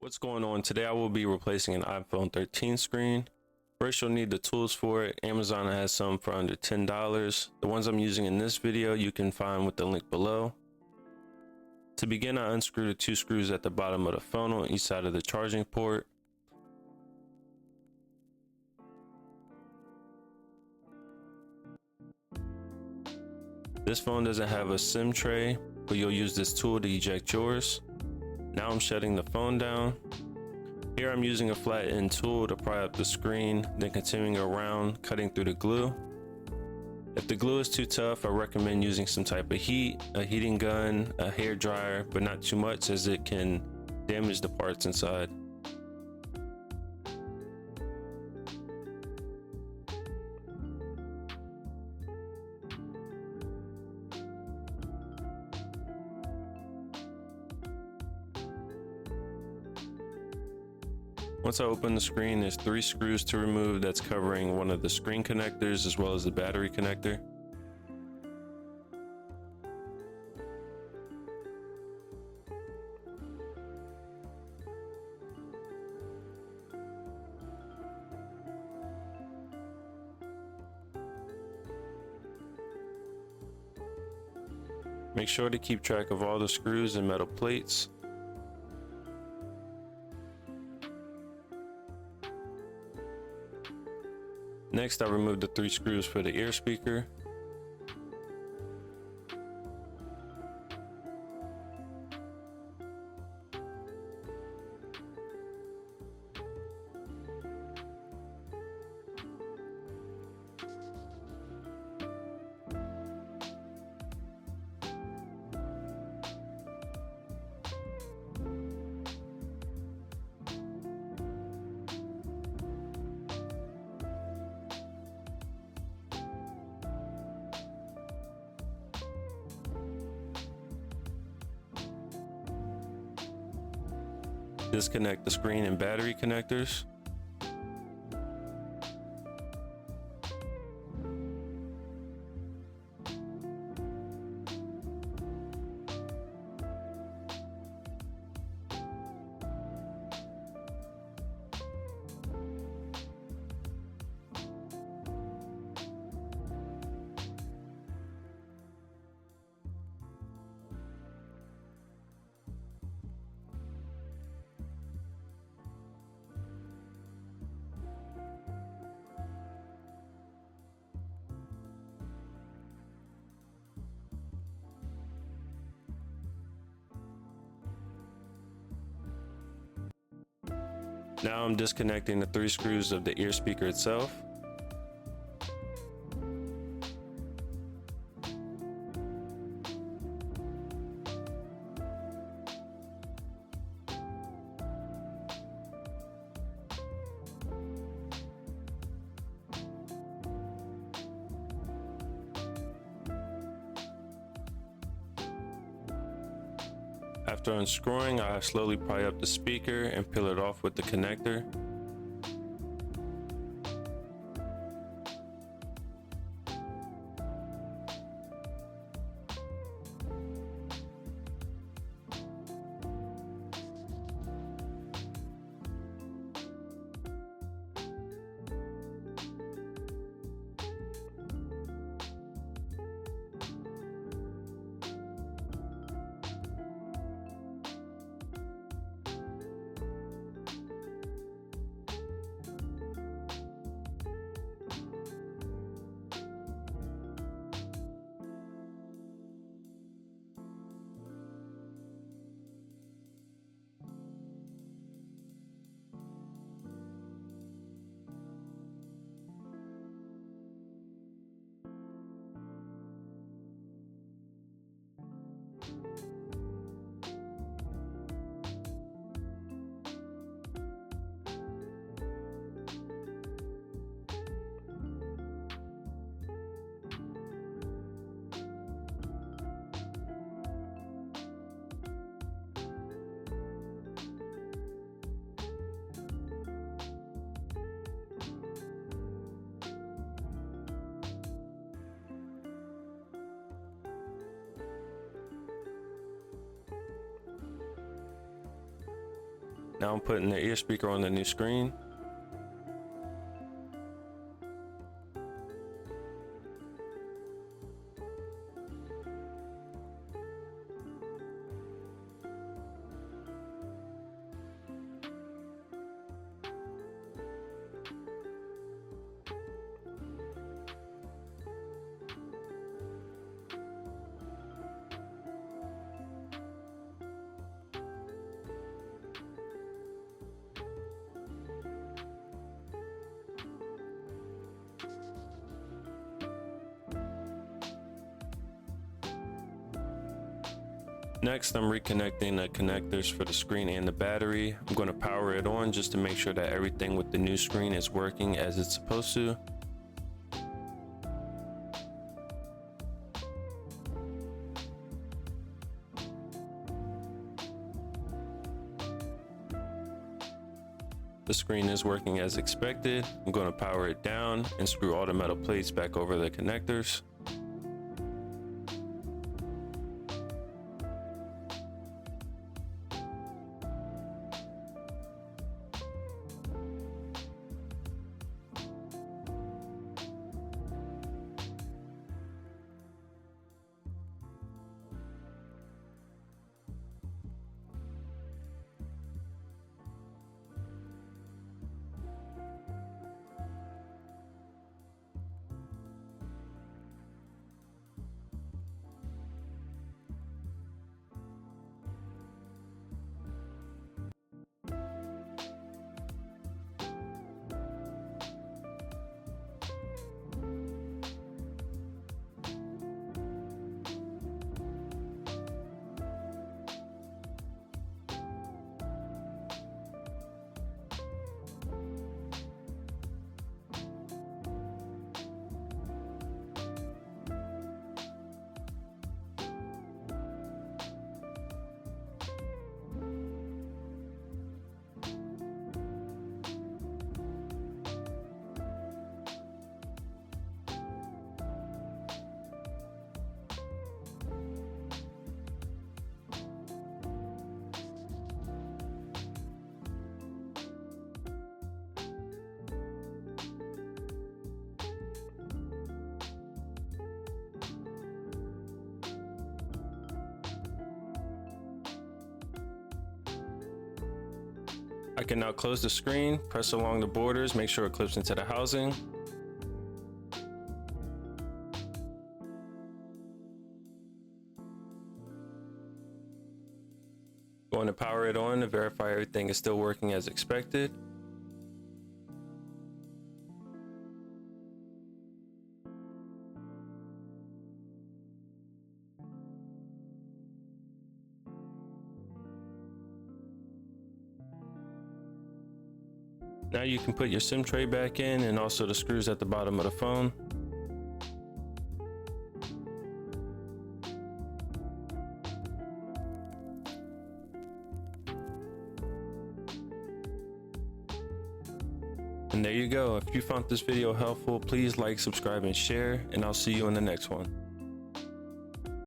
What's going on? Today I will be replacing an iPhone 13 screen. First you'll need the tools for it. Amazon has some for under $10. The ones I'm using in this video you can find with the link below. To begin, I unscrew the two screws at the bottom of the phone on each side of the charging port. This phone doesn't have a SIM tray, but you'll use this tool to eject yours. Now I'm shutting the phone down. Here I'm using a flat end tool to pry up the screen, then continuing around, cutting through the glue. If the glue is too tough, I recommend using some type of heat, a heating gun, a hair dryer, but not too much as it can damage the parts inside. Once I open the screen, there's 3 screws to remove that's covering one of the screen connectors as well as the battery connector. Make sure to keep track of all the screws and metal plates. Next, I removed the 3 screws for the ear speaker. Disconnect the screen and battery connectors. Now I'm disconnecting the 3 screws of the ear speaker itself. After unscrewing, I slowly pry up the speaker and peel it off with the connector. Now I'm putting the ear speaker on the new screen. Next, I'm reconnecting the connectors for the screen and the battery. I'm going to power it on just to make sure that everything with the new screen is working as it's supposed to. The screen is working as expected. I'm going to power it down and screw all the metal plates back over the connectors. I can now close the screen, press along the borders, make sure it clips into the housing. Going to power it on to verify everything is still working as expected. Now you can put your SIM tray back in and also the screws at the bottom of the phone. And there you go. If you found this video helpful, please like, subscribe, and share, and I'll see you in the next one.